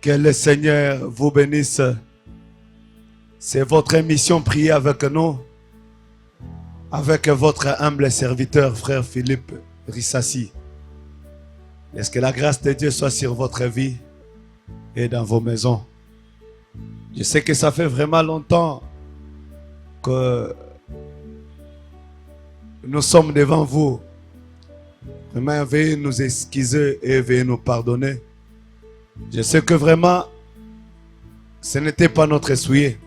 Que le Seigneur vous bénisse. C'est votre émission Prier avec nous, avec votre humble serviteur, frère Philippe Rissassi. Laisse que la grâce de Dieu soit sur votre vie et dans vos maisons. Je sais que ça fait vraiment longtemps que nous sommes devant vous. Vraiment, veuillez nous excuser et veuillez nous pardonner. Je sais que vraiment, ce n'était pas notre souhait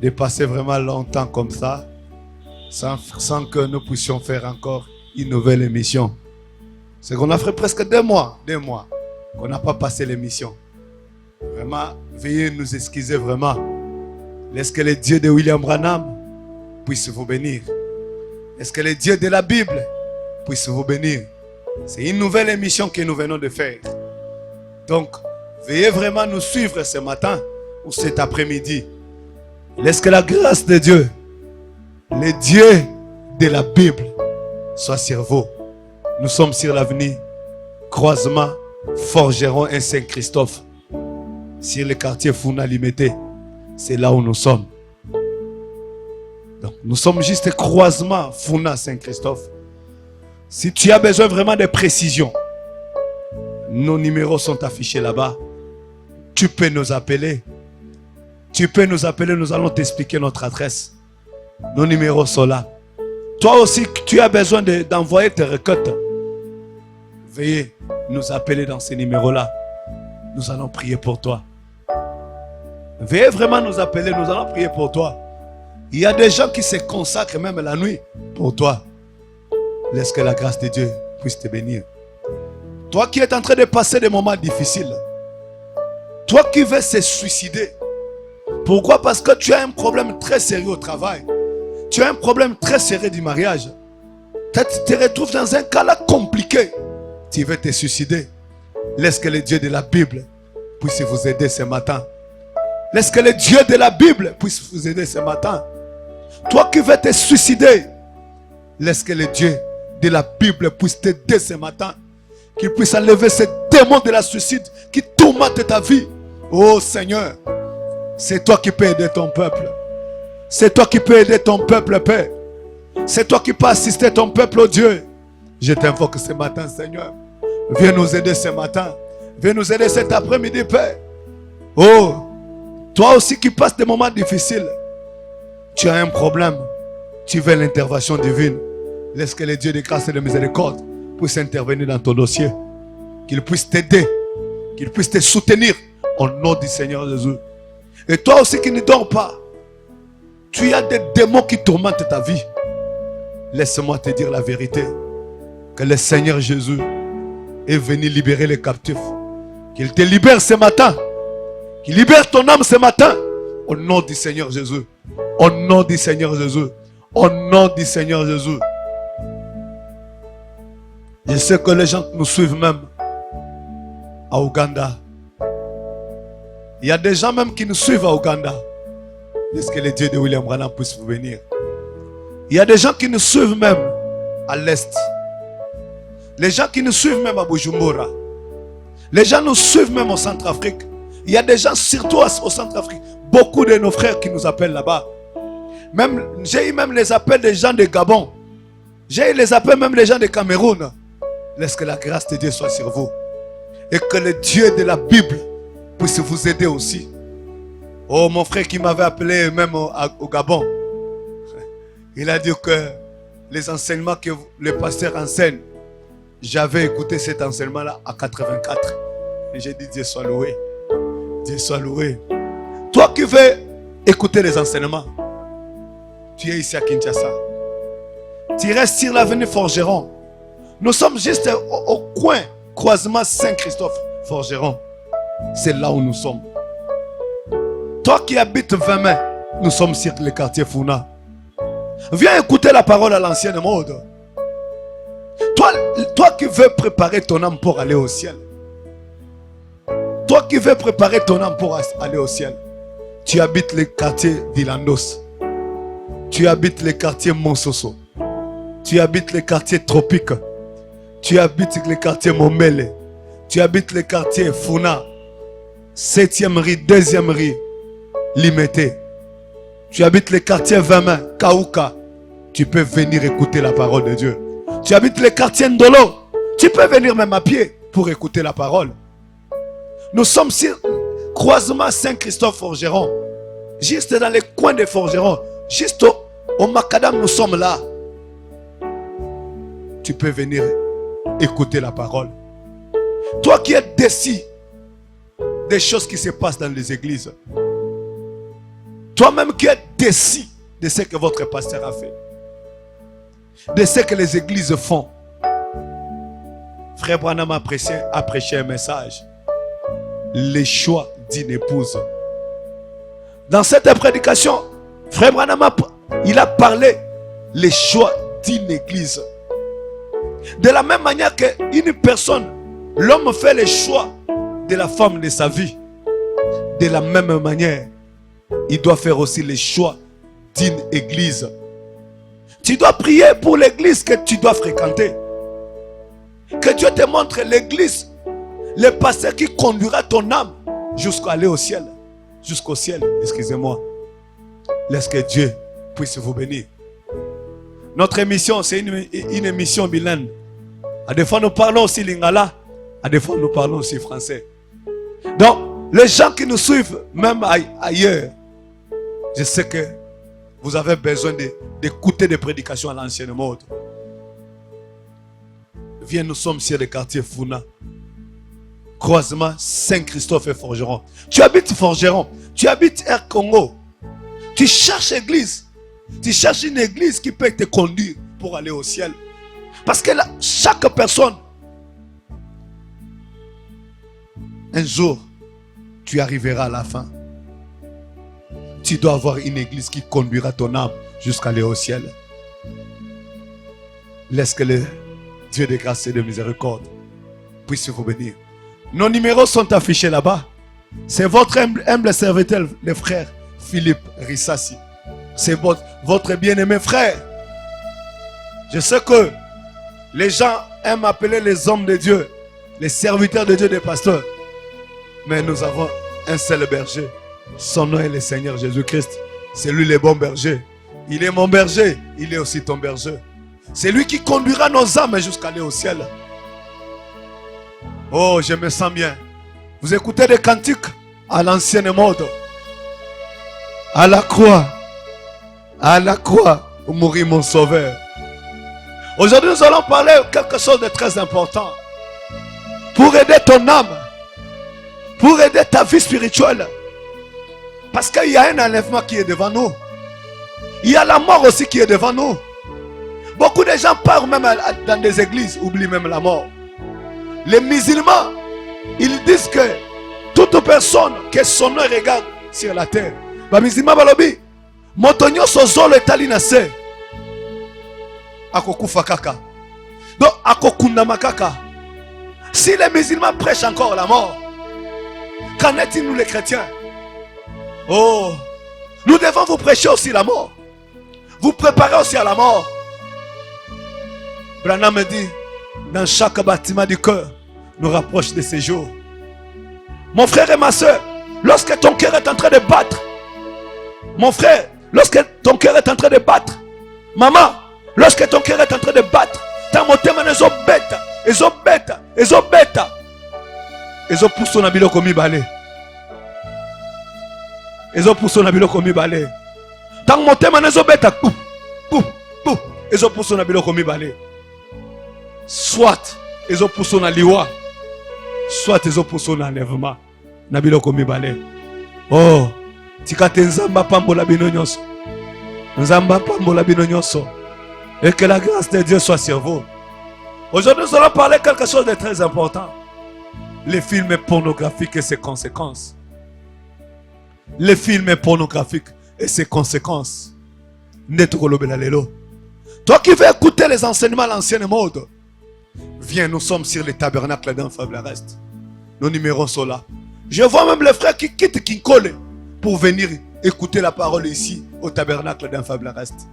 de passer vraiment longtemps comme ça, sans que nous puissions faire encore une nouvelle émission. C'est qu'on a fait presque 2 mois qu'on n'a pas passé l'émission. Vraiment, veuillez nous excuser vraiment. Laisse que le Dieu de William Branham puisse vous bénir. Laisse que le Dieu de la Bible puisse vous bénir. C'est une nouvelle émission que nous venons de faire. Donc, veuillez vraiment nous suivre ce matin ou cet après-midi. Laisse que la grâce de Dieu, le Dieu de la Bible, soit sur vous. Nous sommes sur l'avenue Croisement, Forgeron et Saint-Christophe. Sur le quartier Funa Limité. C'est là où nous sommes. Donc, nous sommes juste Croisement, Funa, Saint-Christophe. Si tu as besoin vraiment de précision, nos numéros sont affichés là-bas. Tu peux nous appeler. Nous allons t'expliquer notre adresse. Nos numéros sont là. Toi aussi, tu as besoin d'envoyer tes requêtes. Veuillez nous appeler dans ces numéros-là. Nous allons prier pour toi. Veuillez vraiment nous appeler, nous allons prier pour toi. Il y a des gens qui se consacrent même la nuit pour toi. Laisse que la grâce de Dieu puisse te bénir. Toi qui es en train de passer des moments difficiles. Toi qui veux se suicider. Pourquoi? Parce que tu as un problème très sérieux au travail. Tu as un problème très sérieux du mariage. Tu te retrouves dans un cas là compliqué. Tu veux te suicider. Laisse que le Dieu de la Bible puisse vous aider ce matin. Laisse que le Dieu de la Bible puisse vous aider ce matin. Toi qui veux te suicider. Laisse que le Dieu de la Bible puisse t'aider ce matin. Qu'il puisse enlever ce démon de la suicide qui tourmente ta vie. Oh Seigneur, c'est toi qui peux aider ton peuple. C'est toi qui peux aider ton peuple, Père. C'est toi qui peux assister ton peuple, oh Dieu. Je t'invoque ce matin, Seigneur. Viens nous aider ce matin. Viens nous aider cet après-midi, Père. Oh, toi aussi qui passes des moments difficiles. Tu as un problème. Tu veux l'intervention divine. Laisse que le Dieu de grâce et de miséricorde puisse intervenir dans ton dossier. Qu'il puisse t'aider. Qu'il puisse te soutenir. Au nom du Seigneur Jésus. Et toi aussi qui ne dors pas. Tu as des démons qui tourmentent ta vie. Laisse-moi te dire la vérité. Que le Seigneur Jésus est venu libérer les captifs. Qu'il te libère ce matin. Qu'il libère ton âme ce matin. Au nom du Seigneur Jésus. Au nom du Seigneur Jésus. Au nom du Seigneur Jésus. Je sais que les gens nous suivent même à Ouganda. Il y a des gens même qui nous suivent à Ouganda. Est-ce que le Dieu de William Branham puisse vous venir? Il y a des gens qui nous suivent même à l'Est. Les gens qui nous suivent même à Bujumbura. Les gens nous suivent même au Centrafrique. Il y a des gens surtout au Centrafrique. Beaucoup de nos frères qui nous appellent là-bas. J'ai eu même les appels des gens de Gabon. J'ai eu les appels même des gens de Cameroun. Laisse que la grâce de Dieu soit sur vous. Et que le Dieu de la Bible puisse vous aider aussi. Oh, mon frère qui m'avait appelé même au Gabon. Il a dit que les enseignements que le pasteur enseigne, j'avais écouté cet enseignement-là à 84. Et j'ai dit Dieu soit loué. Dieu soit loué. Toi qui veux écouter les enseignements, tu es ici à Kinshasa. Tu restes sur l'avenue Forgeron. Nous sommes juste au coin, Croisement Saint-Christophe, Forgeron. C'est là où nous sommes. Toi qui habites Vemey, nous sommes sur le quartier Funa. Viens écouter la parole à l'ancienne mode. Toi qui veux préparer ton âme pour aller au ciel. Toi qui veux préparer ton âme pour aller au ciel. Tu habites le quartier d'Ilandos. Tu habites le quartier Monsoso. Tu habites le quartier Tropique. Tu habites le quartier Momele. Tu habites le quartier Funa, 7e rue, 2e rue, Limité. Tu habites le quartier Vama, Kauka. Tu peux venir écouter la parole de Dieu. Tu habites le quartier Ndolo. Tu peux venir même à pied pour écouter la parole. Nous sommes sur croisement Saint-Christophe Forgeron. Juste dans les coins des Forgerons. Juste au Macadam, nous sommes là. Tu peux venir écouter la parole. Toi qui es déçu des choses qui se passent dans les églises. Toi-même qui es déçu de ce que votre pasteur a fait. De ce que les églises font. Frère Branham a prêché un message. Les choix d'une épouse. Dans cette prédication, Frère Branham il a parlé les choix d'une église. De la même manière qu'une personne, l'homme fait le choix de la femme de sa vie. De la même manière, il doit faire aussi les choix d'une église. Tu dois prier pour l'église que tu dois fréquenter. Que Dieu te montre l'église, le pasteur qui conduira ton âme jusqu'à aller au ciel. Jusqu'au ciel, excusez-moi. Laisse que Dieu puisse vous bénir. Notre émission, c'est une émission bilingue. À des fois, nous parlons aussi lingala. À des fois, nous parlons aussi français. Donc, les gens qui nous suivent, même ailleurs, je sais que vous avez besoin d'écouter des prédications à l'ancienne mode. Viens, nous sommes sur le quartier Funa. Croisement Saint-Christophe et Forgeron. Tu habites Forgeron. Tu habites Air Congo. Tu cherches église. Tu cherches une église qui peut te conduire pour aller au ciel. Parce que là, chaque personne, un jour, tu arriveras à la fin. Tu dois avoir une église qui conduira ton âme jusqu'à aller au ciel. Laisse que le Dieu de grâce et de miséricorde puisse vous bénir. Nos numéros sont affichés là-bas. C'est votre humble serviteur, le frère Philippe Rissassi. C'est votre bien-aimé frère. Je sais que les gens aiment appeler les hommes de Dieu, les serviteurs de Dieu, des pasteurs. Mais nous avons un seul berger. Son nom est le Seigneur Jésus-Christ. C'est lui le bon berger. Il est mon berger. Il est aussi ton berger. C'est lui qui conduira nos âmes jusqu'à aller au ciel. Oh, je me sens bien. Vous écoutez des cantiques à l'ancienne mode. À la croix, où mourit mon sauveur. Aujourd'hui, nous allons parler de quelque chose de très important. Pour aider ton âme, pour aider ta vie spirituelle. Parce qu'il y a un enlèvement qui est devant nous. Il y a la mort aussi qui est devant nous. Beaucoup de gens partent même dans des églises, oublient même la mort. Les musulmans, ils disent que toute personne que son œil regarde sur la terre, les musulmans balobi, motonyo sozolo etali na se, akokufa kaka. Donc akokundama kaka. Si les musulmans prêchent encore la mort, qu'en est-il nous les chrétiens? Oh, nous devons vous prêcher aussi la mort. Vous préparez aussi à la mort. Branham me dit, dans chaque bâtiment du cœur, nous rapproche de ces jours. Mon frère et ma soeur, lorsque ton cœur est en train de battre, mon frère, lorsque ton cœur est en train de battre, maman, lorsque ton cœur est en train de battre, ta motema nezo beta, ezo beta, ezo beta, ezo pousso na biloko mibale, ezo pousso na biloko mibale, ta motema nezo beta, pou, pou, pou, ezo pousso na biloko mibale. Soit ezo pousso na liwa, soit ezo pousso na enlèvement na biloko mibale. Oh, tikate nzamba pambola bino nyonso. Nzamba pambola bino nyonso. Et que la grâce de Dieu soit sur vous. Aujourd'hui, nous allons parler de quelque chose de très important. Les films pornographiques et ses conséquences. Les films pornographiques et ses conséquences. Toi qui veux écouter les enseignements à l'ancienne mode, viens, nous sommes sur le tabernacle d'un faible reste. Nos numéros sont là. Je vois même les frères qui quittent Kinkole pour venir écouter la parole ici au tabernacle d'un faible reste.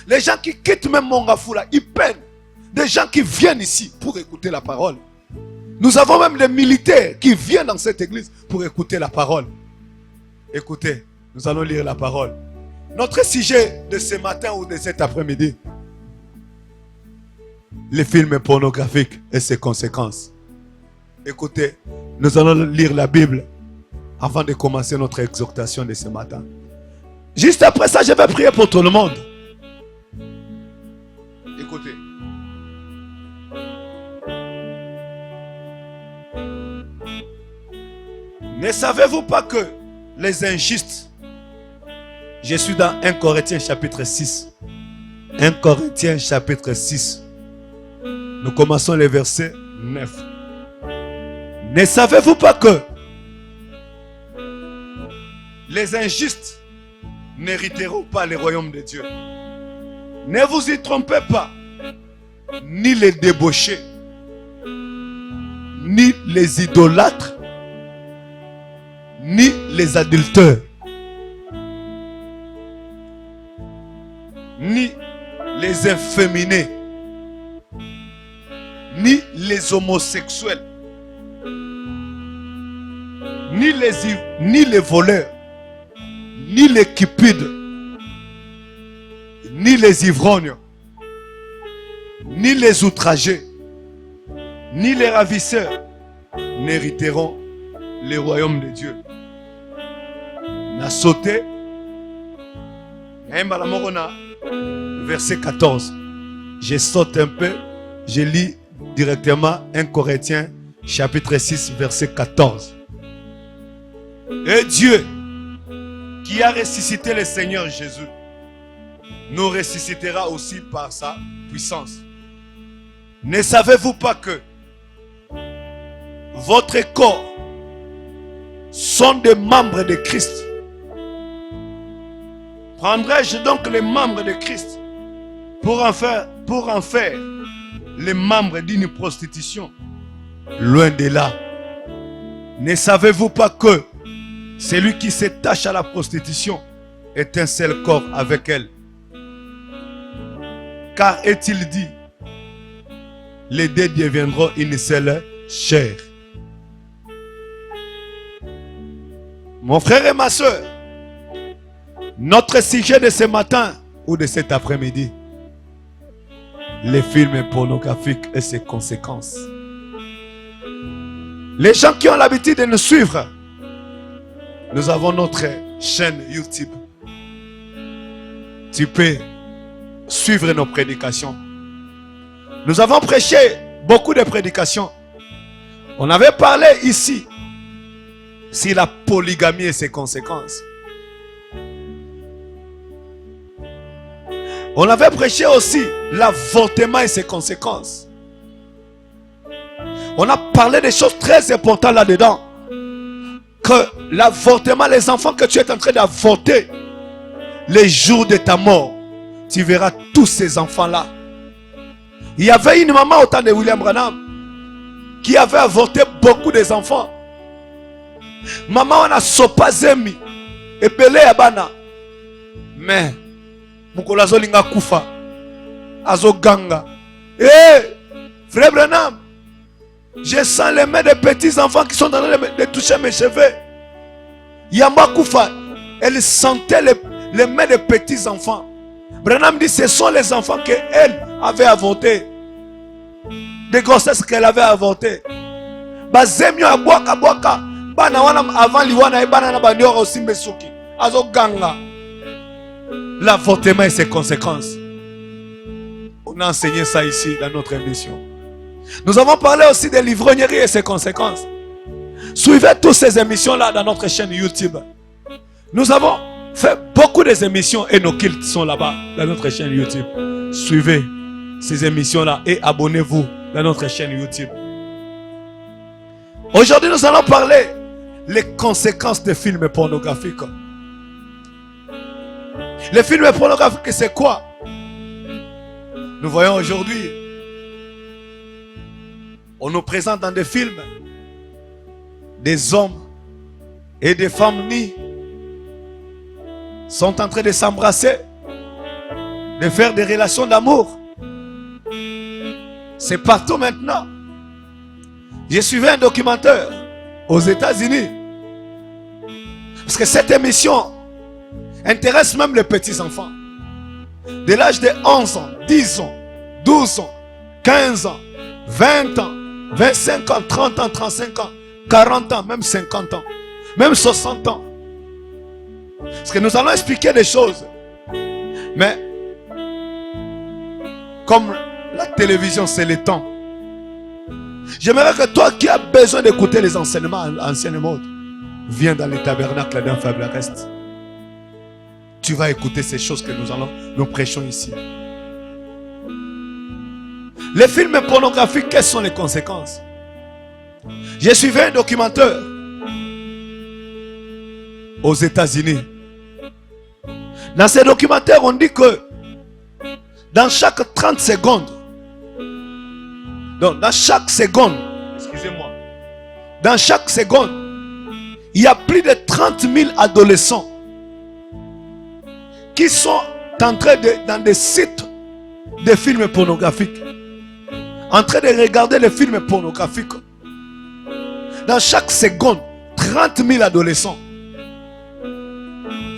Les gens qui quittent même Mongafula, ils peinent. Des gens qui viennent ici pour écouter la parole. Nous avons même des militaires qui viennent dans cette église pour écouter la parole. Écoutez, nous allons lire la parole. Notre sujet de ce matin ou de cet après-midi, les films pornographiques et ses conséquences. Écoutez, nous allons lire la Bible avant de commencer notre exhortation de ce matin. Juste après ça, je vais prier pour tout le monde. Écoutez. Ne savez-vous pas que les injustes, je suis dans 1 Corinthiens chapitre 6. 1 Corinthiens chapitre 6. Nous commençons le verset 9. Ne savez-vous pas que les injustes n'hériteront pas le royaume de Dieu? Ne vous y trompez pas, ni les débauchés, ni les idolâtres, ni les adultères, ni les inféminés, ni les homosexuels, ni les voleurs, ni les cupides, ni les ivrognes, ni les outragés, ni les ravisseurs n'hériteront le royaume de Dieu. Na sauté, verset 14. Je saute un peu, je lis directement 1 Corinthiens chapitre 6 verset 14. Et Dieu qui a ressuscité le Seigneur Jésus nous ressuscitera aussi par sa puissance. Ne savez-vous pas que votre corps sont des membres de Christ? Prendrai-je donc les membres de Christ pour en faire les membres d'une prostitution? Loin de là. Ne savez-vous pas que celui qui s'attache à la prostitution est un seul corps avec elle? Car est-il dit, les deux deviendront une seule chair. Mon frère et ma soeur, notre sujet de ce matin ou de cet après-midi, les films pornographiques et ses conséquences. Les gens qui ont l'habitude de nous suivre, nous avons notre chaîne YouTube. Tu peux suivre nos prédications. Nous avons prêché beaucoup de prédications. On avait parlé ici sur la polygamie et ses conséquences. On avait prêché aussi l'avortement et ses conséquences. On a parlé des choses très importantes là-dedans. Que l'avortement, les enfants que tu es en train d'avorter, les jours de ta mort, tu verras tous ces enfants-là. Il y avait une maman au temps de William Branham qui avait avorté beaucoup des enfants. Maman, on a sopazemi et belé abana. Mais Mukolazo linga kufa azo ganga. Frère Branham, je sens les mains des petits enfants qui sont en train de toucher mes cheveux. Yamba kufa, elle sentait les mains des petits enfants. Branham dit ce sont les enfants qu'elle avait avortés, des grossesses qu'elle avait avortées. Bazemio abwaka bwaka bana wana avant liwana e bana na bandioro simbesuki azo ganga. L'avortement et ses conséquences. On a enseigné ça ici dans notre émission. Nous avons parlé aussi de l'ivrognerie et ses conséquences. Suivez toutes ces émissions-là dans notre chaîne YouTube. Nous avons fait beaucoup d'émissions et nos cultes sont là-bas dans notre chaîne YouTube. Suivez ces émissions-là et abonnez-vous dans notre chaîne YouTube. Aujourd'hui, nous allons parler des conséquences des films pornographiques. Les films pornographiques, c'est quoi? Nous voyons aujourd'hui, on nous présente dans des films des hommes et des femmes nus sont en train de s'embrasser, de faire des relations d'amour. C'est partout maintenant. J'ai suivi un documentaire aux États-Unis. Parce que cette émission intéresse même les petits-enfants. De l'âge de 11 ans, 10 ans, 12 ans, 15 ans, 20 ans, 25 ans, 30 ans, 35 ans, 40 ans, même 50 ans, même 60 ans. Parce que nous allons expliquer des choses. Mais, comme la télévision, c'est le temps. J'aimerais que toi qui as besoin d'écouter les enseignements anciennes modes, viens dans les tabernacles d'un faible reste. Tu vas écouter ces choses que nous prêchons ici. Les films pornographiques, quelles sont les conséquences? J'ai suivi un documentaire aux États-Unis. Dans ces documentaires, on dit que dans chaque 30 secondes, donc dans chaque seconde, excusez-moi, dans chaque seconde, il y a plus de 30 000 adolescents qui sont entrés dans des sites de films pornographiques, en train de regarder les films pornographiques. Dans chaque seconde, 30 000 adolescents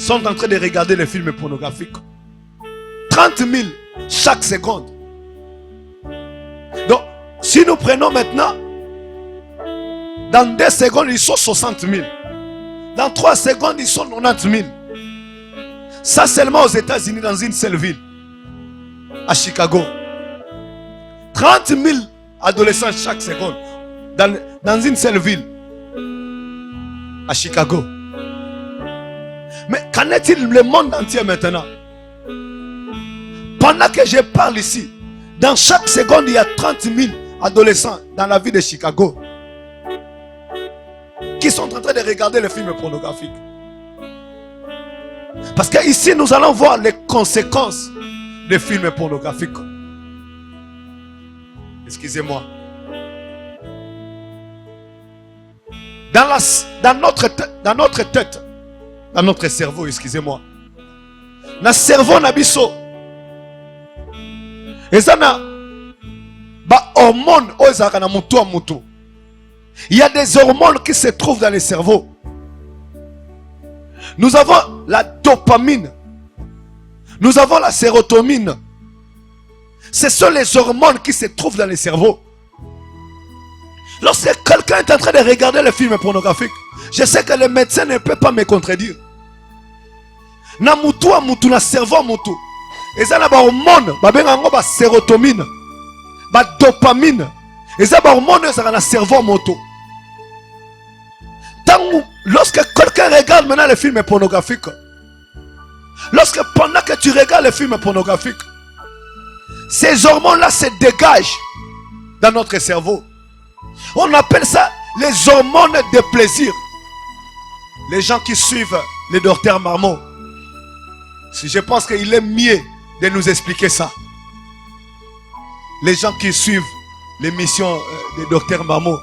sont en train de regarder les films pornographiques. 30 000 chaque seconde. Donc, si nous prenons maintenant, dans 2 secondes, ils sont 60 000. Dans 3 secondes, ils sont 90 000. Ça seulement aux États-Unis, dans une seule ville, à Chicago. 30 000 adolescents chaque seconde, dans une seule ville, à Chicago. Mais qu'en est-il le monde entier maintenant? Pendant que je parle ici, dans chaque seconde, il y a 30 000 adolescents dans la ville de Chicago qui sont en train de regarder les films pornographiques. Parce qu'ici, nous allons voir les conséquences des films pornographiques. Excusez-moi. Dans notre tête, dans notre cerveau, excusez-moi. Dans le cerveau, nabiso. Et ça na ba hormones ozaka na mutu a mutu. Il y a des hormones qui se trouvent dans le cerveau. Nous avons la dopamine. Nous avons la sérotonine. Ce sont les hormones qui se trouvent dans le cerveau. Lorsque quelqu'un est en train de regarder les films pornographiques, je sais que le médecin ne peut pas me contredire. Na mutu a mutu, na cerveau a mutu. Et ça na ba hormone, ba benga ba sérotonine, ba dopamine. Et ça ba hormone ça na cerveau mutu. Lorsque quelqu'un regarde maintenant les films pornographiques, lorsque pendant que tu regardes les films pornographiques, ces hormones-là se dégagent dans notre cerveau. On appelle ça les hormones de plaisir. Les gens qui suivent le docteur Marmot, je pense qu'il est mieux de nous expliquer ça. Les gens qui suivent l'émission du docteur Marmot,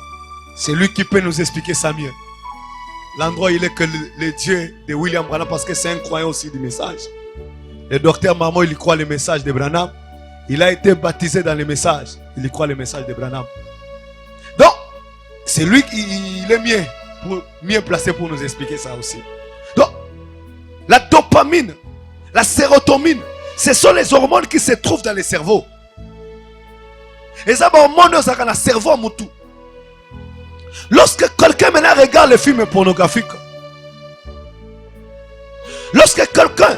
c'est lui qui peut nous expliquer ça mieux. L'endroit il est que le Dieu de William Branham, parce que c'est un croyant aussi du message. Le docteur Marmot, il croit le message de Branham. Il a été baptisé dans le message. Il y croit le message de Branham. Donc, c'est lui qui est mieux placé pour nous expliquer ça aussi. Donc, la dopamine, la sérotonine, ce sont les hormones qui se trouvent dans le cerveau. Et ça, les hormones sont dans le cerveau. Lorsque quelqu'un maintenant regarde les films pornographiques, lorsque quelqu'un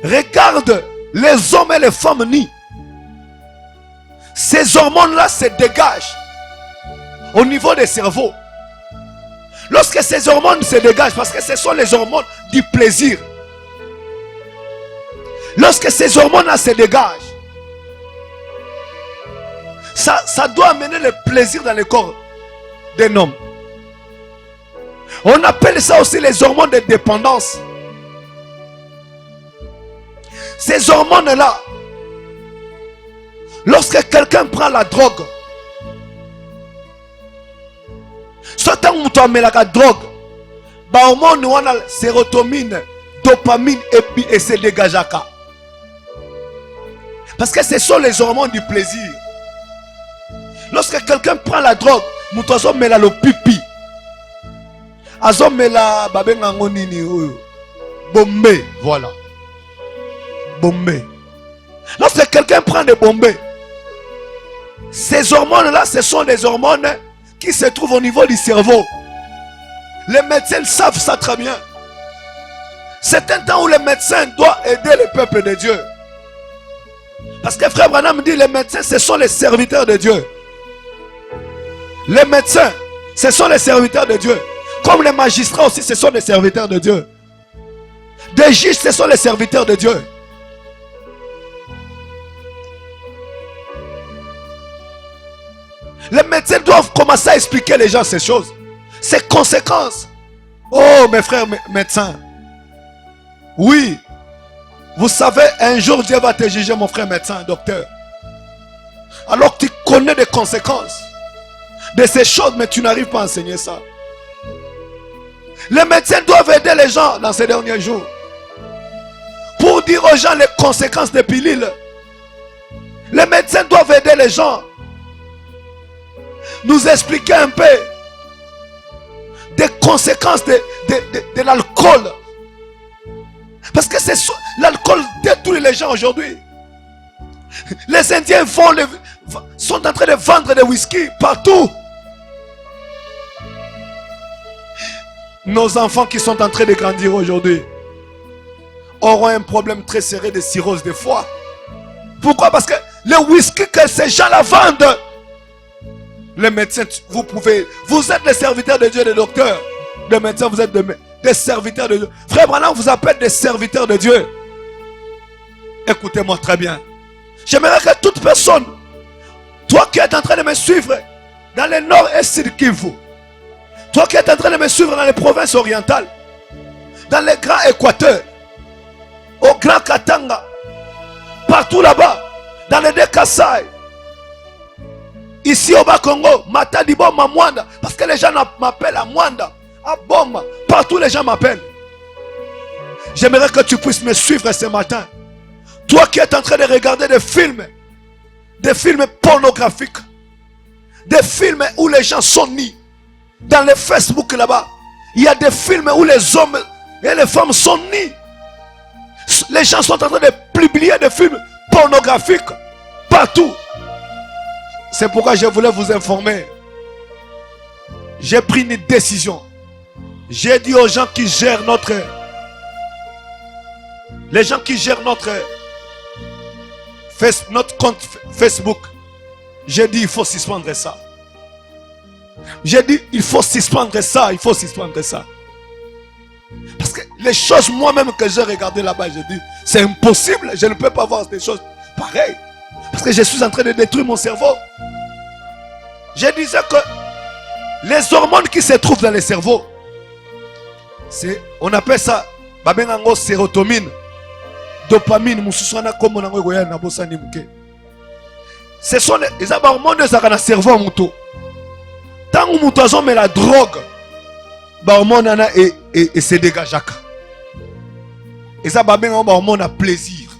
regarde les hommes et les femmes nus, ces hormones-là se dégagent au niveau des cerveaux. Lorsque ces hormones se dégagent, parce que ce sont les hormones du plaisir. Lorsque ces hormones-là se dégagent, ça doit amener le plaisir dans le corps d'un homme. On appelle ça aussi les hormones de dépendance. Ces hormones-là, lorsque quelqu'un prend la drogue, soit on met la drogue, bah hormone on a sérotonine, dopamine et se dégage. Parce que ce sont les hormones du plaisir. Lorsque quelqu'un prend la drogue, Muto azomela lo pipi. Azomela babenga ngo nini oyo. Bombé, voilà. Bombé. Lorsque quelqu'un prend des bombés, ces hormones-là, ce sont des hormones qui se trouvent au niveau du cerveau. Les médecins savent ça très bien. C'est un temps où les médecins doivent aider le peuple de Dieu. Parce que frère Branham dit, les médecins, ce sont les serviteurs de Dieu. Les médecins, ce sont les serviteurs de Dieu. Comme les magistrats aussi, ce sont les serviteurs de Dieu. Des juges, ce sont les serviteurs de Dieu. Les médecins doivent commencer à expliquer les gens ces choses. Ces conséquences. Oh mes frères médecins. Oui. Vous savez, un jour Dieu va te juger, mon frère médecin, docteur. Alors que tu connais des conséquences de ces choses, mais tu n'arrives pas à enseigner ça. Les médecins doivent aider les gens dans ces derniers jours. Pour dire aux gens les conséquences des pilules. Les médecins doivent aider les gens. Nous expliquer un peu des conséquences de l'alcool. Parce que l'alcool détruit les gens aujourd'hui. Les Indiens sont en train de vendre des whisky partout. Nos enfants qui sont en train de grandir aujourd'hui auront un problème très sérieux de cirrhose de foie. Pourquoi? Parce que le whisky que ces gens-là vendent, les médecins, vous êtes les serviteurs de Dieu, les docteurs. Les médecins, vous êtes des serviteurs de Dieu. Frère Branham vous appelle des serviteurs de Dieu. Écoutez-moi très bien. J'aimerais que toute personne, toi qui es en train de me suivre dans le nord et sud Kivu, toi qui es en train de me suivre dans les provinces orientales, dans les grands Équateurs, au Grand Katanga, partout là-bas, dans les deux Kassai, ici au Bas-Congo, Matadibo, Mamwanda, parce que les gens m'appellent à Mwanda, à Boma, partout les gens m'appellent. J'aimerais que tu puisses me suivre ce matin. Toi qui es en train de regarder des films pornographiques, des films où les gens sont nus, dans les Facebook là-bas, il y a des films où les hommes et les femmes sont nus. Les gens sont en train de publier des films pornographiques partout. C'est pourquoi je voulais vous informer. J'ai pris une décision. J'ai dit aux gens qui gèrent les gens qui gèrent notre compte Facebook, j'ai dit il faut suspendre ça. J'ai dit il faut suspendre ça, il faut suspendre ça. Parce que les choses moi-même que j'ai regardées là-bas, j'ai dit c'est impossible, je ne peux pas voir des choses pareilles. Parce que je suis en train de détruire mon cerveau. Je disais que les hormones qui se trouvent dans le cerveau, on appelle ça babengango sérotonine, dopamine, ce sont les hormones qui sont dans le cerveau. Tant que nous avons la drogue, les hormones se dégagent. Et ça les hormones à plaisir.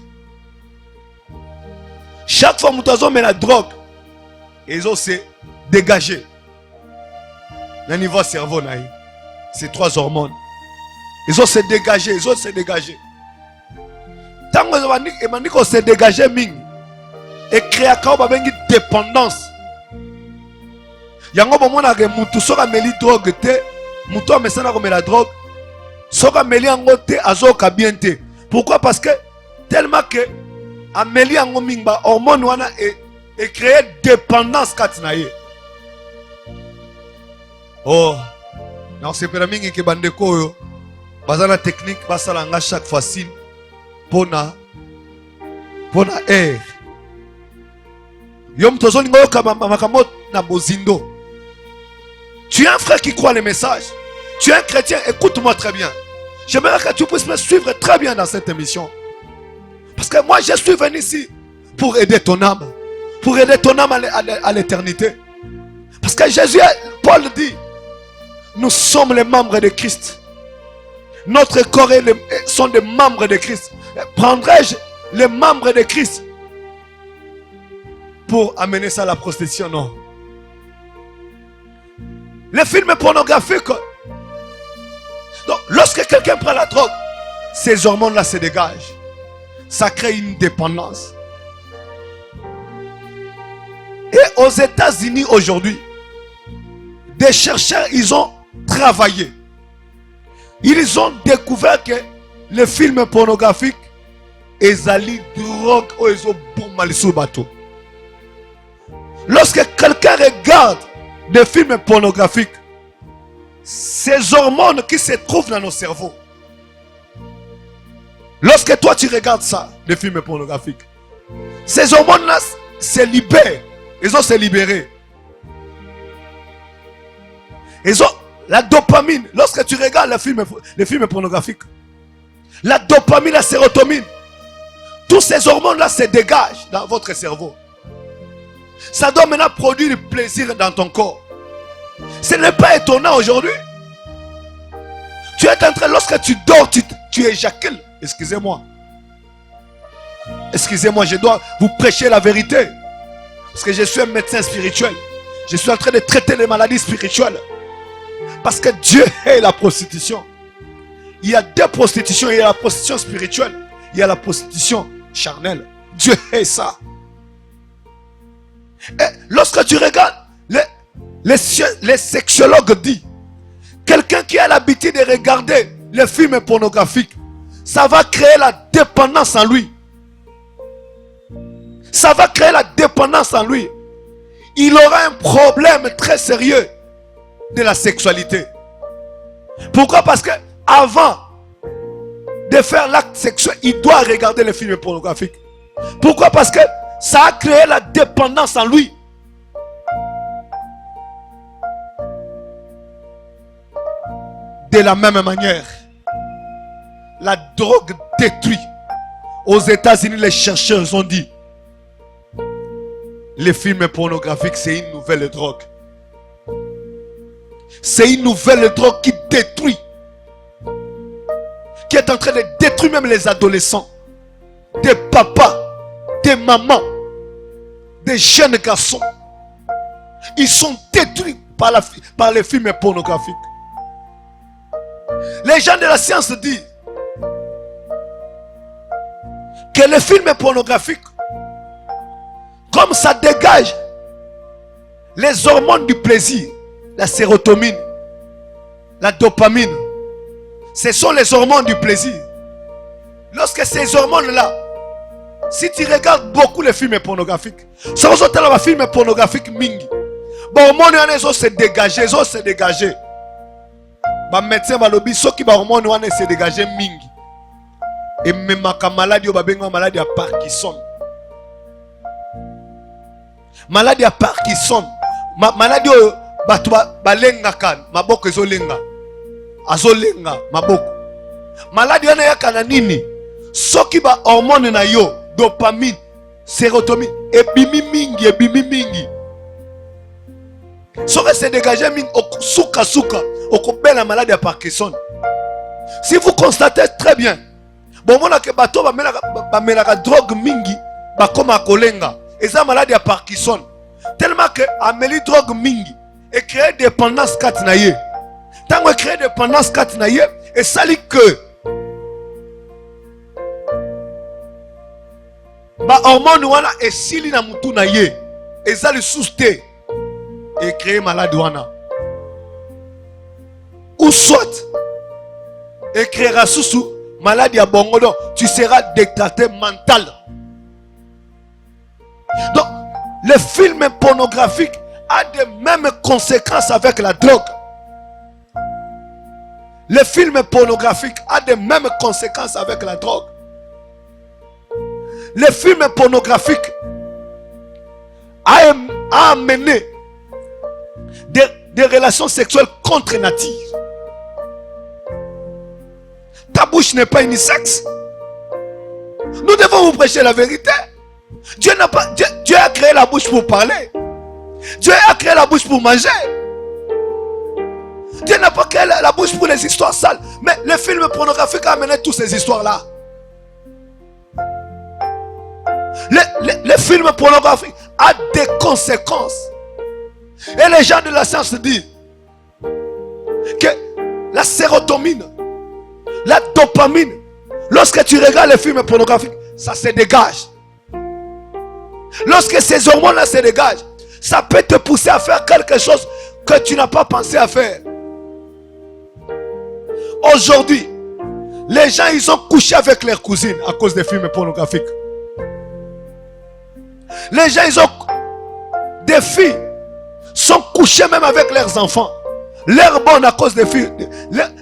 Chaque fois que nous avons la drogue, ils ont se dégagé. Le niveau cerveau, c'est 3 hormones. Ils ont se dégagé, ils ont se dégagé. Tant que nous se dégagé, et créer une dépendance. Yango bomona ke mutu soka meli drogue te, mutu amesana comme la drogue, soka meli yango te azoka bien te. Pourquoi? Parce que tellement que ameli yango mingba hormone wana et créer dépendance katina ye. Oh, non c'est pas mingi ke bandeko yo. Bazana technique basalanga chaque fois ci pona air. Yom tozoni ngo makamot na bozindo. Tu es un frère qui croit les messages. Tu es un chrétien, écoute-moi très bien. J'aimerais que tu puisses me suivre très bien dans cette émission. Parce que moi je suis venu ici pour aider ton âme. Pour aider ton âme à l'éternité. Parce que Jésus, Paul dit, nous sommes les membres de Christ. Notre corps sont des membres de Christ. Prendrai-je les membres de Christ pour amener ça à la prostitution? Non. Les films pornographiques. Donc, lorsque quelqu'un prend la drogue, ces hormones-là se dégagent. Ça crée une dépendance. Et aux États-Unis aujourd'hui, des chercheurs, ils ont travaillé. Ils ont découvert que les films pornographiques, ils allient drogue ou ils ont bombé sur le bateau. Lorsque quelqu'un regarde des films pornographiques, ces hormones qui se trouvent dans nos cerveaux, lorsque toi tu regardes ça, des films pornographiques, ces hormones-là se libèrent. Ils ont se libérés. Ils ont la dopamine. Lorsque tu regardes les films pornographiques, la dopamine, la sérotonine, tous ces hormones-là se dégagent dans votre cerveau. Ça doit maintenant produire du plaisir dans ton corps. Ce n'est pas étonnant aujourd'hui. Tu es en train, lorsque tu dors, tu éjacules. Excusez-moi. Excusez-moi, je dois vous prêcher la vérité. Parce que je suis un médecin spirituel. Je suis en train de traiter les maladies spirituelles. Parce que Dieu est la prostitution. Il y a deux prostitutions. Il y a la prostitution spirituelle. Il y a la prostitution charnelle. Dieu est ça. Et lorsque tu regardes, les sexologues disent, quelqu'un qui a l'habitude de regarder les films pornographiques, ça va créer la dépendance en lui. Ça va créer la dépendance en lui. Il aura un problème très sérieux de la sexualité. Pourquoi? Parce que avant de faire l'acte sexuel, il doit regarder les films pornographiques. Pourquoi? Parce que ça a créé la dépendance en lui. De la même manière, la drogue détruit. Aux États-Unis, les chercheurs ont dit, les films pornographiques, c'est une nouvelle drogue. C'est une nouvelle drogue qui détruit. Qui est en train de détruire même les adolescents. Des papas, des mamans, des jeunes garçons. Ils sont détruits par les films pornographiques. Les gens de la science disent que les films pornographiques, comme ça dégage les hormones du plaisir, la sérotonine, la dopamine, ce sont les hormones du plaisir. Lorsque ces hormones-là, si tu regardes beaucoup les films pornographiques, ça va sortir les films pornographiques mingi. Bon, hormones ils se dégager. Les médecins vont dire ceux qui hormones se dégager mingi. Et même ma maladie maladie à Parkinson. Maladie à Parkinson. Maladie balenga kan maboko ezolenga. Azolenga maboko. Maladie na yakana nini? Soki ba hormone na yo, dopamine, sérotonine, ebimi mingi. Soki se dégager mingi suka okobela la maladie à Parkinson. Si vous constatez très bien, bon mona ke bato ba melaka drogue mingi ba koma kolenga. Et ça maladie à Parkinson. Tellement que ameli drogue mingi et créer dépendance katnaye. Tant que créer dépendance katnaye et ça dit que ba hormone wana esili na mutu na ye et ça le souste et créer maladie wana. Ou soit et créera sous maladie à bongo, donc tu seras dictateur mental. Donc le film pornographique a de mêmes conséquences avec la drogue. Le film pornographique a de mêmes conséquences avec la drogue. Le film pornographique a amené des relations sexuelles contre nature. Ta bouche n'est pas unisexe. Nous devons vous prêcher la vérité. Dieu a créé la bouche pour parler. Dieu a créé la bouche pour manger. Dieu n'a pas créé la bouche pour les histoires sales. Mais le film pornographique a amené toutes ces histoires-là. Le film pornographique a des conséquences. Et les gens de la science disent, la sérotonine, la dopamine. Lorsque tu regardes les films pornographiques, ça se dégage. Lorsque ces hormones-là se dégagent, ça peut te pousser à faire quelque chose que tu n'as pas pensé à faire. Aujourd'hui, les gens, ils ont couché avec leurs cousines à cause des films pornographiques. Les gens, ils ont... Des filles sont couchées même avec leurs enfants. Leurs bonnes à cause des films.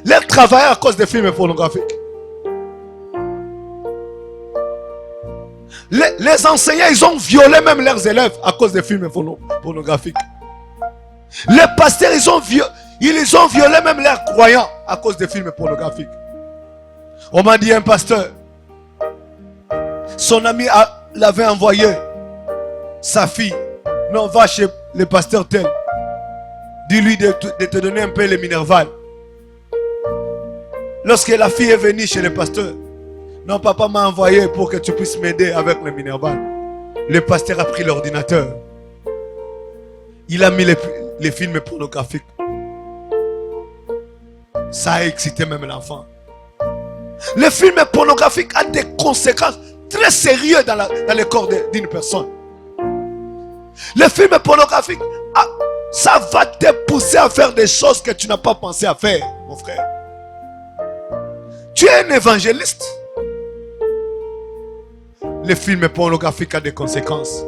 Leurs travailleurs à cause des films pornographiques. Les enseignants, ils ont violé même leurs élèves à cause des films pornographiques. Les pasteurs, ils ont violé même leurs croyants à cause des films pornographiques. On m'a dit un pasteur, son ami l'avait envoyé sa fille. Non, va chez le pasteur tel. Dis-lui de te donner un peu le Minerval. Lorsque la fille est venue chez le pasteur, non, papa m'a envoyé pour que tu puisses m'aider avec le Minerval. Le pasteur a pris l'ordinateur. Il a mis les films pornographiques. Ça a excité même l'enfant. Le film pornographique a des conséquences très sérieuses dans le corps d'une personne. Le film pornographique, ça va te pousser à faire des choses que tu n'as pas pensé à faire, mon frère. Tu es un évangéliste. Le film pornographique a des conséquences.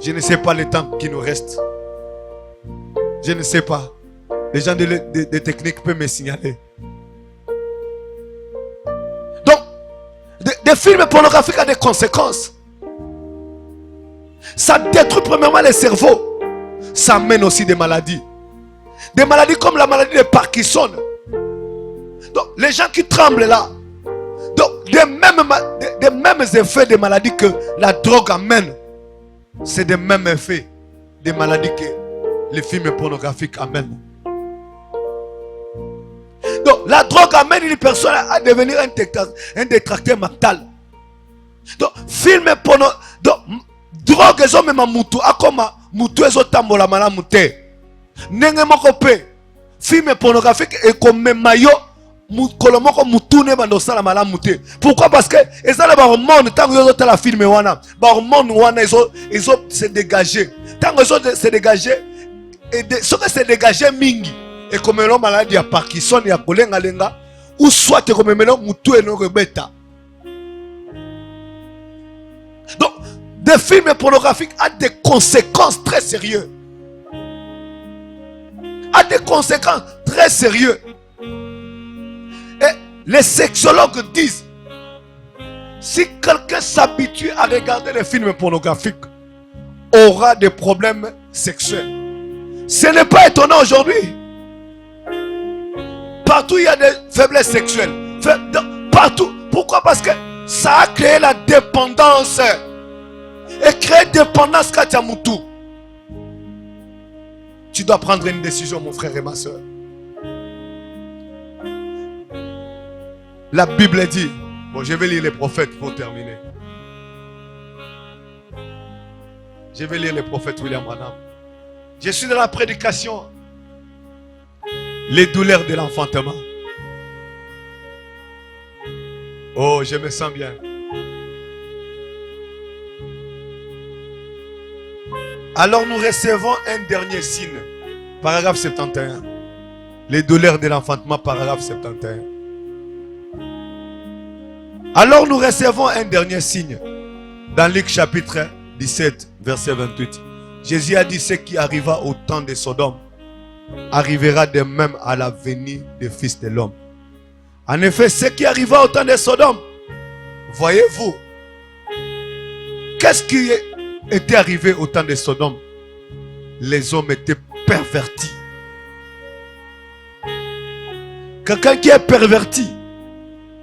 Je ne sais pas le temps qui nous reste. Je ne sais pas. Les gens de techniques peuvent me signaler. Donc, des films pornographiques ont des conséquences. Ça détruit premièrement le cerveau. Ça amène aussi des maladies. Des maladies comme la maladie de Parkinson. Donc, les gens qui tremblent là. Donc, des mêmes effets des maladies que la drogue amène. C'est des mêmes effets des maladies que les films pornographiques amènent. Donc, la drogue amène une personne à devenir un détracteur mental. Donc, film pornographique. Donc, drogue, ils ont même un moutou. A comme moutou, ils ont tambola mala mouté. N'engé moko pe. Film pornographique et comme maillot. Kolomoko moutou ne bando sala mala mouté. Pourquoi? Parce que ils ont les hormones. Tant qu'ils ont la film wana. Les hormones wana, ils ont se dégagé. Tant qu'ils ont se dégagé. Et ce que se dégagé mingi. Et comme l'homme maladie à Parkinson, il y a kolenga lenga. Ou soit comme l'homme moutou et non rebeta. Donc, des films pornographiques ont des conséquences très sérieuses. A des conséquences très sérieuses. Et les sexologues disent, si quelqu'un s'habitue à regarder les films pornographiques, aura des problèmes sexuels. Ce n'est pas étonnant aujourd'hui. Partout il y a des faiblesses sexuelles. Partout. Pourquoi? Parce que ça a créé la dépendance. Et créer dépendance quand tu as moutou. Tu dois prendre une décision, mon frère et ma soeur. La Bible dit, bon, je vais lire les prophètes pour terminer. Je vais lire les prophètes William Branham. Je suis dans la prédication. Les douleurs de l'enfantement. Oh, je me sens bien. Alors nous recevons un dernier signe. Paragraphe 71. Les douleurs de l'enfantement, paragraphe 71. Alors nous recevons un dernier signe. Dans Luc chapitre 17, verset 28. Jésus a dit, ce qui arriva au temps de Sodome arrivera de même à la venue des fils de l'homme. En effet, ce qui arriva au temps de Sodome, voyez-vous, qu'est-ce qui était arrivé au temps de Sodome? Les hommes étaient pervertis. Quelqu'un qui est perverti,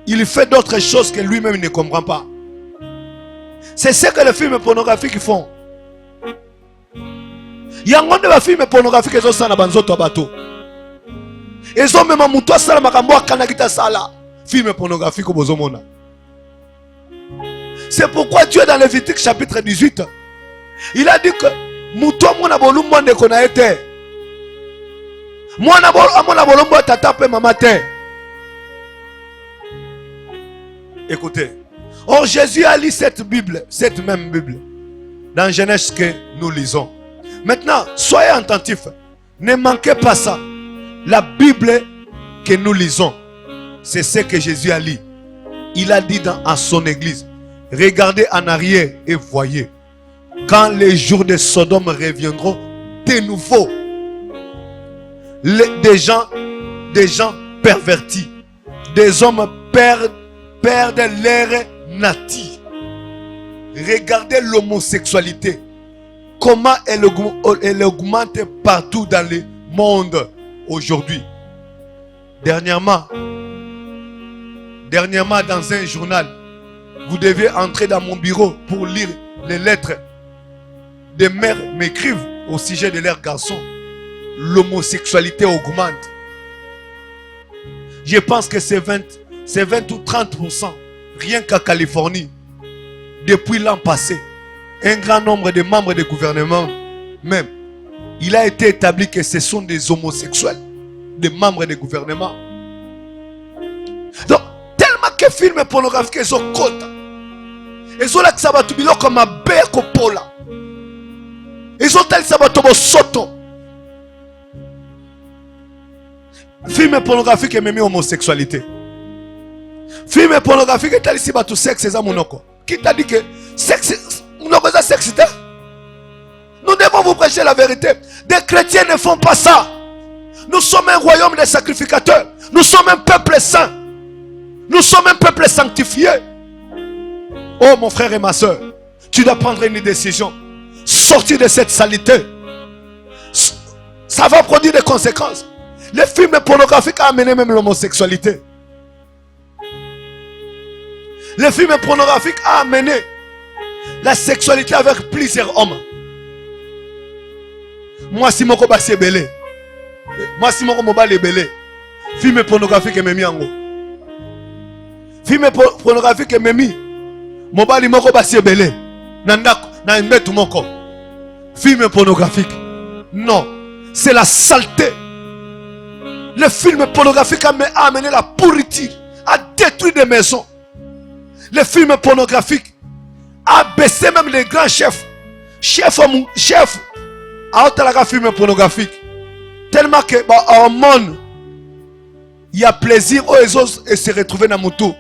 il fait d'autres choses que lui-même ne comprend pas. C'est ce que les films pornographiques font. Il y a un monde de films pornographiques qui sont dans banzoto bateau. Ils ont même un mouton sala makambo kanagita sala. Film pornographique au bozomona. C'est pourquoi Dieu dans Lévitique chapitre 18, il a dit que mouton mona bolumbo ne konaete. Moi, je tata pe maman te. Écoutez. Or, Jésus a lu cette Bible, cette même Bible, dans Genèse que nous lisons. Maintenant, soyez attentifs. Ne manquez pas ça. La Bible que nous lisons, c'est ce que Jésus a lu. Il a dit à son église, regardez en arrière et voyez, quand les jours de Sodome reviendront de nouveau, des gens pervertis, des hommes perdent leur nature. Regardez l'homosexualité, comment elle augmente partout dans le monde aujourd'hui. Dernièrement, dans un journal, vous devez entrer dans mon bureau pour lire les lettres des mères m'écrivent au sujet de leurs garçons. L'homosexualité augmente. Je pense que c'est 20 ou 30%, rien qu'à Californie, depuis l'an passé. Un grand nombre de membres du gouvernement, même, il a été établi que ce sont des homosexuels, des membres du gouvernement. Donc, tellement que films pornographiques sont côtes. Ils ont là que ça va tout comme un bec au pola. Ils ont tel ça va tout soto. Film pornographique et même homosexualité. Film pornographique et tel ici va tout sexe et ça monoko. Qui t'a dit que sexe, monoko ça sexe? Nous devons vous prêcher la vérité. Des chrétiens ne font pas ça. Nous sommes un royaume de sacrificateurs. Nous sommes un peuple saint. Nous sommes un peuple sanctifié. Oh mon frère et ma soeur, tu dois prendre une décision. Sortir de cette saleté. Ça va produire des conséquences. Les films pornographiques ont amené même l'homosexualité. Les films pornographiques ont amené la sexualité avec plusieurs hommes. Moi si mon combat c'est belé. Moi si mon combat est belé. Film pornographique est même en haut. Film pornographique est même mon bali mon combat c'est belé. Nandako na mbetu moko. Film pornographique. Non, c'est la saleté. Le film pornographique a amené la pourriture, a détruit des maisons. Le film pornographique a baissé même les grands chefs. Chef, à autre film pornographique. Tellement que au monde, il y a plaisir aux autres et se retrouver dans Moutou.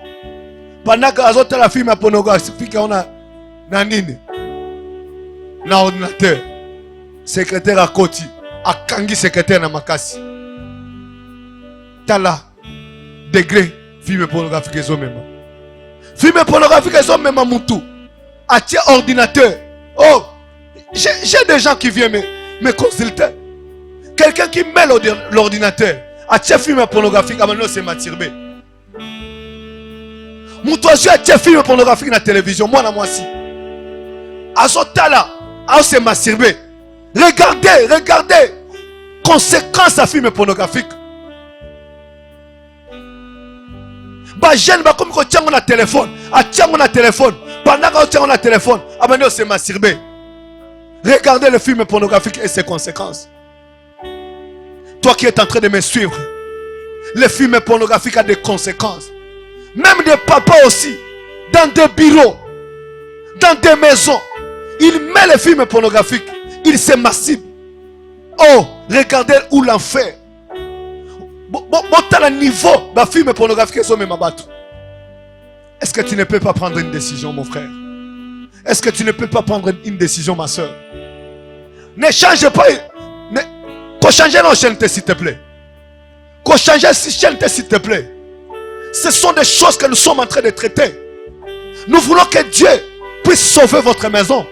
Pendant que les autres film pornographique, on a nanine, na ordinateur, secrétaire à Koti, à Kangi secrétaire na Makasi. Tala degré film pornographique ils ont même. Film pornographique ils ont même Moutou. À tia ordinateur. Oh, j'ai des gens qui viennent me consulter. Quelqu'un qui met l'ordinateur. À tia film pornographique, à maintenant c'est masturbé. Moutou a tia film pornographique na télévision. Moi moi si. À ce tala, à se masturbé. Regardez. Conséquences à film pornographique. Bah jeune bah comme quand tu as un téléphone, pendant que tu as un téléphone, maintenant c'est masturbé. Regardez le film pornographique et ses conséquences. Toi qui es en train de me suivre, le film pornographique a des conséquences. Même des papas aussi, dans des bureaux, dans des maisons, il met les films pornographiques, il se masturbe. Oh, regardez où l'enfer. Bon, niveau de film pornographique, est-ce que tu ne peux pas prendre une décision, mon frère? Est-ce que tu ne peux pas prendre une décision, ma soeur? Ne change pas. Qu'on change nos chaînes, s'il te plaît. Qu'on change ces chaînes, s'il te plaît. Ce sont des choses que nous sommes en train de traiter. Nous voulons que Dieu puisse sauver votre maison.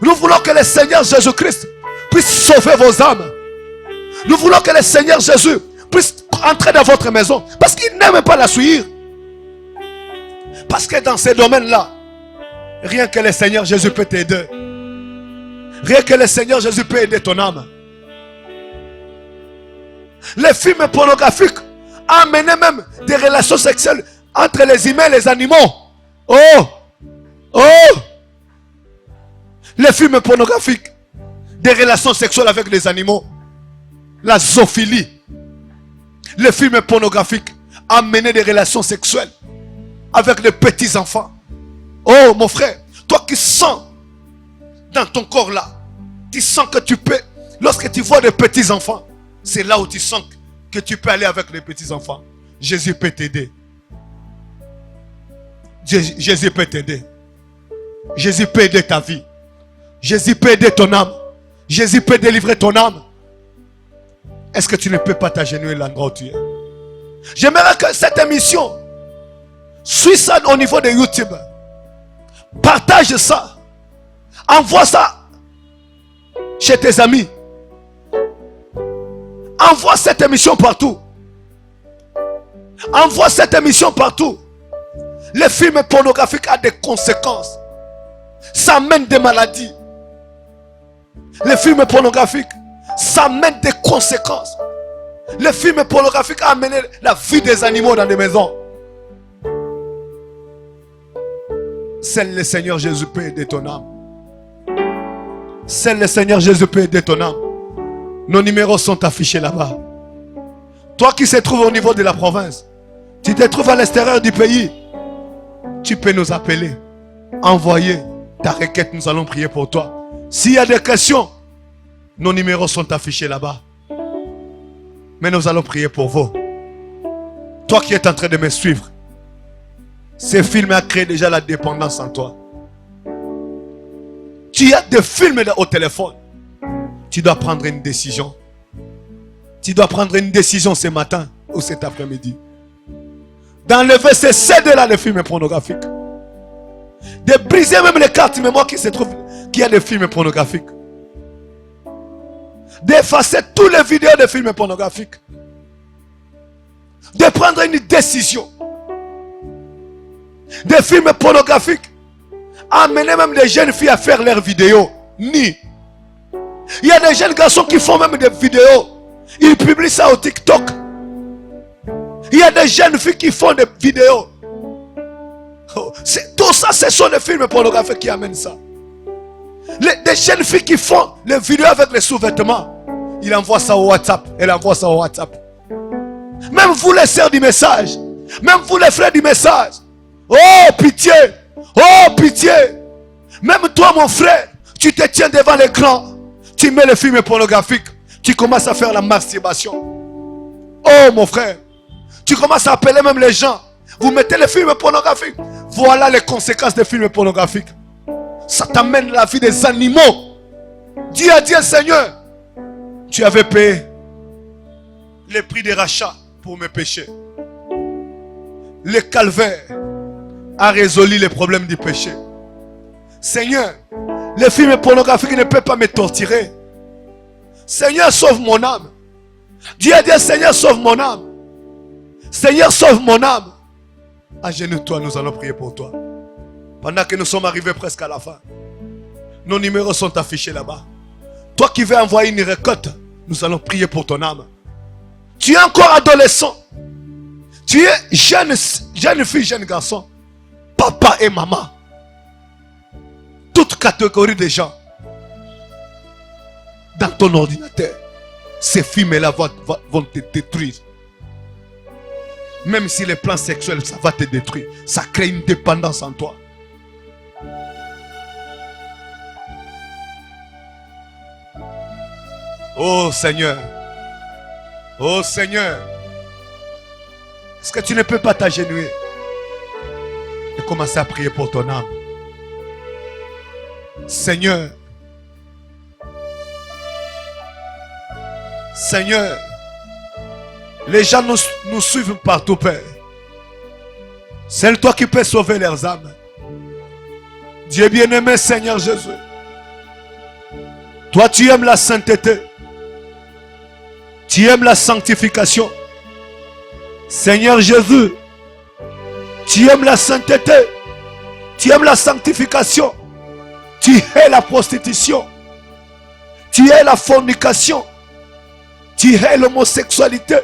Nous voulons que le Seigneur Jésus-Christ puisse sauver vos âmes. Nous voulons que le Seigneur Jésus puisse entrer dans votre maison. Parce qu'il n'aime pas la suivre. Parce que dans ces domaines-là, rien que le Seigneur Jésus peut t'aider. Rien que le Seigneur Jésus peut aider ton âme. Les films pornographiques amenaient même des relations sexuelles entre les humains et les animaux. Oh! Les films pornographiques, des relations sexuelles avec les animaux. La zoophilie. Les films pornographiques a mené des relations sexuelles avec les petits enfants. Oh mon frère, toi qui sens dans ton corps là, tu sens que tu peux, lorsque tu vois des petits enfants, c'est là où tu sens que tu peux aller avec les petits enfants. Jésus peut t'aider. Jésus peut t'aider. Jésus peut aider ta vie. Jésus peut aider ton âme. Jésus peut délivrer ton âme. Est-ce que tu ne peux pas t'agenouiller l'endroit où tu es? J'aimerais que cette émission, suis ça au niveau de YouTube. Partage ça. Envoie ça chez tes amis. Envoie cette émission partout. Envoie cette émission partout. Les films pornographiques ont des conséquences. Ça amène des maladies. Les films pornographiques, ça amène des conséquences. Les films pornographiques ont amené la vie des animaux dans des maisons. Seul le Seigneur Jésus peut aider ton âme. Seul le Seigneur Jésus peut aider ton âme. Nos numéros sont affichés là-bas. Toi qui se trouves au niveau de la province, tu te trouves à l'extérieur du pays, tu peux nous appeler. Envoyer ta requête, nous allons prier pour toi. S'il y a des questions, nos numéros sont affichés là-bas. Mais nous allons prier pour vous. Toi qui es en train de me suivre, ces films ont créé déjà la dépendance en toi. Tu as des films au téléphone. Tu dois prendre une décision. Tu dois prendre une décision ce matin ou cet après-midi. D'enlever ces CD-là de films pornographiques. De briser même les cartes mémoire qui se trouvent, qui a des films pornographiques. D'effacer toutes les vidéos de films pornographiques. De prendre une décision. Des films pornographiques. Amener même des jeunes filles à faire leurs vidéos. Ni. Il y a des jeunes garçons qui font même des vidéos. Ils publient ça au TikTok. Il y a des jeunes filles qui font des vidéos. Oh, tout ça, ce sont les films pornographiques qui amènent ça. Des jeunes filles qui font les vidéos avec les sous-vêtements. Ils envoient ça au WhatsApp. Elle envoie ça au WhatsApp. Même vous les sœurs du message. Même vous les frères du message. Oh pitié. Oh pitié. Même toi mon frère. Tu te tiens devant l'écran. Tu mets les films pornographiques. Tu commences à faire la masturbation. Oh mon frère. Tu commences à appeler même les gens. Vous mettez les films pornographiques. Voilà les conséquences des films pornographiques. Ça t'amène la vie des animaux. Dis à Dieu, Seigneur, tu avais payé le prix des rachats pour mes péchés. Le calvaire a résolu les problèmes du péché. Seigneur, les films pornographiques ne peuvent pas me torturer. Seigneur, sauve mon âme. Dis à Dieu, Seigneur, sauve mon âme. Seigneur, sauve mon âme. Agenouille-toi, nous allons prier pour toi. Pendant que nous sommes arrivés presque à la fin. Nos numéros sont affichés là-bas. Toi qui veux envoyer une récolte, nous allons prier pour ton âme. Tu es encore adolescent. Tu es jeune fille, jeune garçon. Papa et maman. Toute catégorie de gens. Dans ton ordinateur. Ces films-là vont te détruire. Même si les plans sexuels, ça va te détruire. Ça crée une dépendance en toi. Oh Seigneur. Oh Seigneur. Est-ce que tu ne peux pas t'agenouiller et commencer à prier pour ton âme? Seigneur. Seigneur. Les gens nous suivent partout, Père. C'est toi qui peux sauver leurs âmes. Dieu bien-aimé, Seigneur Jésus. Toi, tu aimes la sainteté. Tu aimes la sanctification. Seigneur Jésus, tu aimes la sainteté. Tu aimes la sanctification. Tu hais la prostitution. Tu hais la fornication. Tu hais l'homosexualité.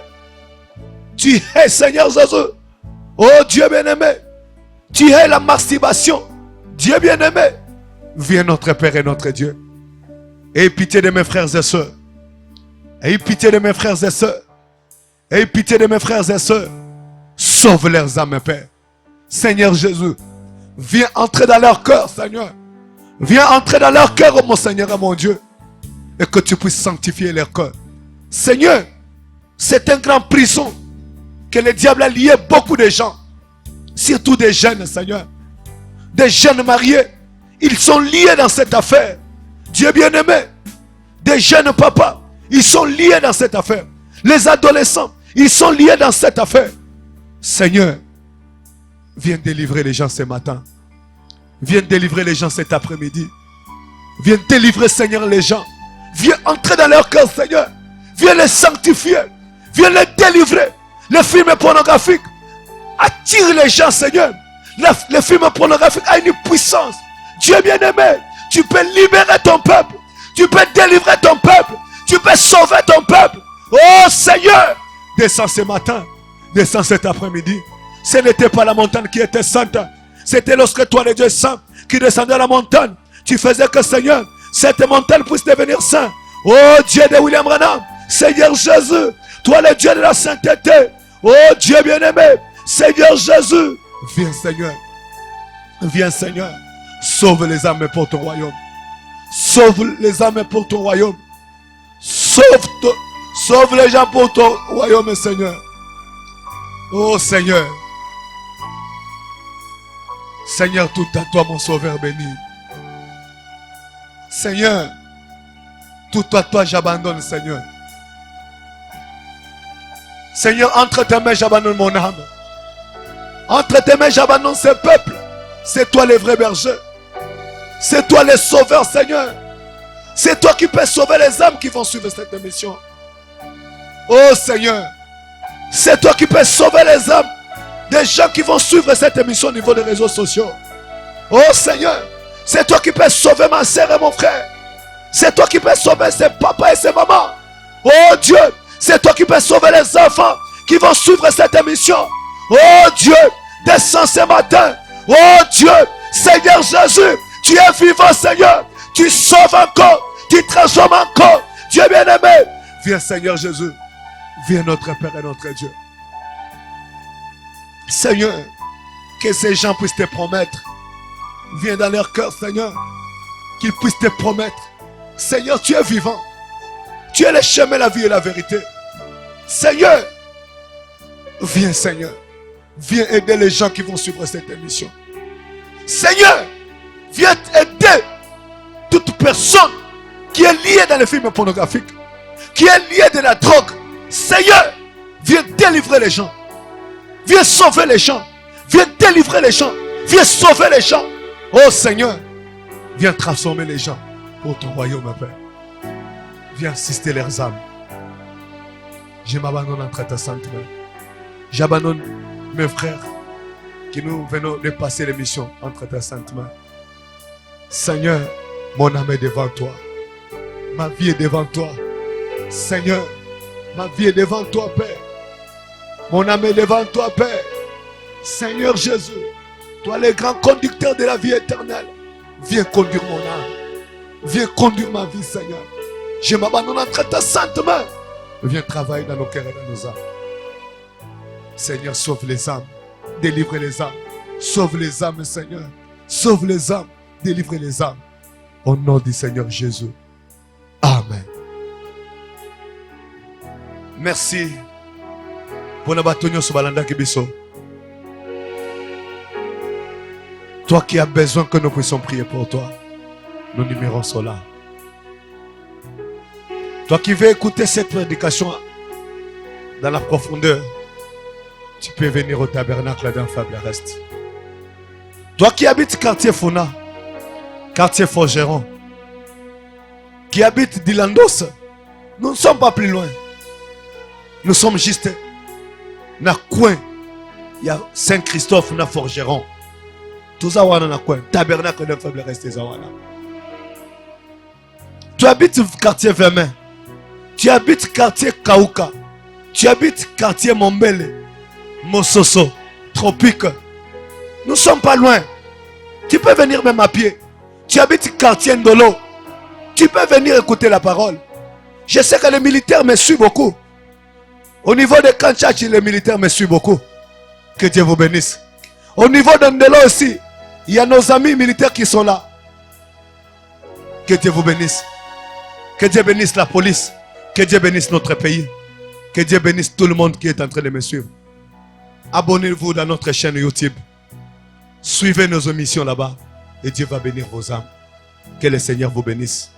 Tu hais, Seigneur Jésus. Oh Dieu bien-aimé. Tu hais la masturbation. Dieu bien-aimé. Viens notre Père et notre Dieu. Aie pitié de mes frères et sœurs. Aie pitié de mes frères et sœurs. Aie pitié de mes frères et sœurs. Sauve leurs âmes, Père. Seigneur Jésus, viens entrer dans leur cœur, Seigneur. Viens entrer dans leur cœur, oh mon Seigneur et mon Dieu. Et que tu puisses sanctifier leur cœur. Seigneur, c'est un grand prison que le diable a lié beaucoup de gens. Surtout des jeunes, Seigneur. Des jeunes mariés. Ils sont liés dans cette affaire. Dieu bien-aimé. Des jeunes papas. Ils sont liés dans cette affaire. Les adolescents. Ils sont liés dans cette affaire. Seigneur, viens délivrer les gens ce matin. Viens délivrer les gens cet après-midi. Viens délivrer, Seigneur, les gens. Viens entrer dans leur cœur, Seigneur. Viens les sanctifier. Viens les délivrer. Les films pornographiques attirent les gens, Seigneur. Les films pornographiques ont une puissance. Dieu bien-aimé, tu peux libérer ton peuple. Tu peux délivrer ton peuple. Tu peux sauver ton peuple. Oh Seigneur, descends ce matin. Descends cet après-midi. Ce n'était pas la montagne qui était sainte. C'était lorsque toi, le Dieu saint, qui descendait à la montagne. Tu faisais que, Seigneur, cette montagne puisse devenir sainte. Oh Dieu de William Branham, Seigneur Jésus, toi le Dieu de la sainteté. Oh Dieu bien-aimé, Seigneur Jésus. Viens Seigneur. Viens Seigneur. Sauve les âmes pour ton royaume. Sauve les âmes pour ton royaume. Sauve les gens pour ton royaume, Seigneur. Oh Seigneur. Seigneur, tout à toi, mon sauveur béni. Seigneur, tout à toi, j'abandonne, Seigneur. Seigneur, entre tes mains, j'abandonne mon âme. Entre tes mains, j'abandonne ce peuple. C'est toi le vrai berger. C'est toi le sauveur, Seigneur. C'est toi qui peux sauver les âmes qui vont suivre cette mission. Oh Seigneur, c'est toi qui peux sauver les âmes des gens qui vont suivre cette émission au niveau des réseaux sociaux. Oh Seigneur, c'est toi qui peux sauver ma soeur et mon frère. C'est toi qui peux sauver ses papas et ses mamans. Oh Dieu, c'est toi qui peux sauver les enfants qui vont suivre cette émission. Oh Dieu, descends ce matin. Oh Dieu, Seigneur Jésus, tu es vivant Seigneur. Tu sauves encore, tu transformes encore. Dieu bien-aimé, viens Seigneur Jésus. Viens notre Père et notre Dieu. Seigneur, que ces gens puissent te promettre. Viens dans leur cœur, Seigneur. Qu'ils puissent te promettre. Seigneur, tu es vivant. Tu es le chemin, la vie et la vérité. Seigneur, viens Seigneur. Viens aider les gens qui vont suivre cette émission. Seigneur, viens aider toute personne qui est liée dans les films pornographiques, qui est liée de la drogue. Seigneur, viens délivrer les gens. Viens sauver les gens. Viens délivrer les gens. Viens sauver les gens. Oh Seigneur, viens transformer les gens pour ton royaume, Père. Viens assister leurs âmes. Je m'abandonne entre ta sainte main. J'abandonne mes frères qui nous venons de passer l'émission entre ta sainte main. Seigneur, mon âme est devant toi. Ma vie est devant toi. Seigneur, ma vie est devant toi, Père. Mon âme est devant toi, Père. Seigneur Jésus, toi le grand conducteur de la vie éternelle, viens conduire mon âme. Viens conduire ma vie, Seigneur. Je m'abandonne entre ta sainte main. Viens travailler dans nos cœurs et dans nos âmes. Seigneur, sauve les âmes. Délivre les âmes. Sauve les âmes, Seigneur. Sauve les âmes. Délivre les âmes. Au nom du Seigneur Jésus. Amen. Merci. Pour la bataille sur Balanda Kibiso. Toi qui as besoin que nous puissions prier pour toi, nos numéros sont là. Toi qui veux écouter cette prédication dans la profondeur, tu peux venir au tabernacle d'un faible reste. Toi qui habites quartier Fona, quartier Forgeron, qui habite Dilandos, nous ne sommes pas plus loin. Nous sommes juste dans le coin. Il y a Saint-Christophe, dans Forgeron. Tout ça, on a dans le coin. Tabernacle d'un faible reste. Tu habites quartier Vermin. Tu habites quartier Kauka. Tu habites quartier Mombele, Mososo, Tropique. Nous ne sommes pas loin. Tu peux venir même à pied. Tu habites quartier Ndolo. Tu peux venir écouter la parole. Je sais que les militaires me suivent beaucoup. Au niveau de Kanchachi, les militaires me suivent beaucoup. Que Dieu vous bénisse. Au niveau d'Andelo aussi, il y a nos amis militaires qui sont là. Que Dieu vous bénisse. Que Dieu bénisse la police. Que Dieu bénisse notre pays. Que Dieu bénisse tout le monde qui est en train de me suivre. Abonnez-vous dans notre chaîne YouTube. Suivez nos émissions là-bas. Et Dieu va bénir vos âmes. Que le Seigneur vous bénisse.